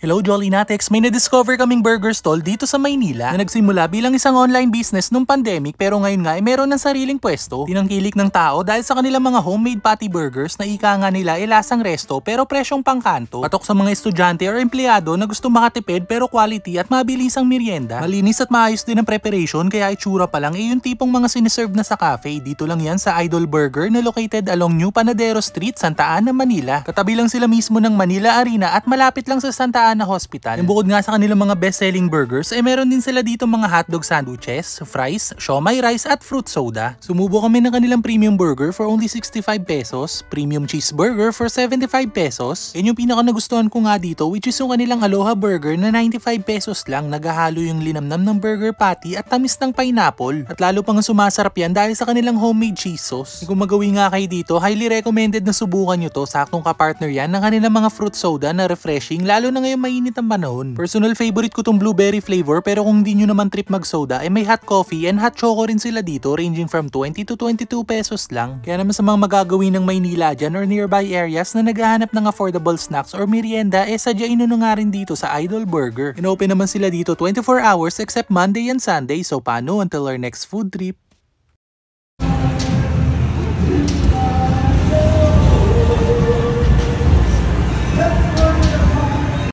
Hello Jolly Natex, may na-discover kaming burger stall dito sa Maynila na nagsimula bilang isang online business nung pandemic pero ngayon nga ay meron ng sariling pwesto. Tinangkilik ng tao dahil sa kanilang mga homemade patty burgers na ika nga nila ay lasang resto pero presyong pangkanto. Patok sa mga estudyante or empleyado na gusto makatipid pero quality at mabilisang merienda. Malinis at maayos din ang preparation kaya itsura pa lang yung tipong mga siniserve na sa cafe. Dito lang yan sa Idol Burger na located along New Panadero Street, Santa Ana, Manila. Katabi lang sila mismo ng Manila Arena at malapit lang sa Santa Ana Hospital. Yung bukod nga sa kanilang mga best-selling burgers, ay meron din sila dito mga hotdog sandwiches, fries, siomai rice at fruit soda. Sumubo kami ng kanilang premium burger for only 65 pesos, premium cheeseburger for 75 pesos. Yan yung pinaka nagustuhan ko nga dito, which is yung kanilang Aloha Burger na 95 pesos lang. Naghahalo yung linamnam ng burger patty at tamis ng pineapple. At lalo pang sumasarap yan dahil sa kanilang homemade cheese sauce. Kung magawi nga kayo dito, highly recommended na subukan nyo to. Saktong kapartner yan ng kanilang mga fruit soda na refreshing, lalo na ngayon mainit ang panahon. Personal favorite ko tong blueberry flavor, pero kung hindi nyo naman trip mag soda, ay may hot coffee and hot choco rin sila dito, ranging from 20 to 22 pesos lang. Kaya naman sa mga magagawin ng Maynila dyan or nearby areas na naghahanap ng affordable snacks or merienda, sadyain nyo nga rin dito sa Idol Burger. Inopen naman sila dito 24 hours except Monday and Sunday, so paano until our next food trip?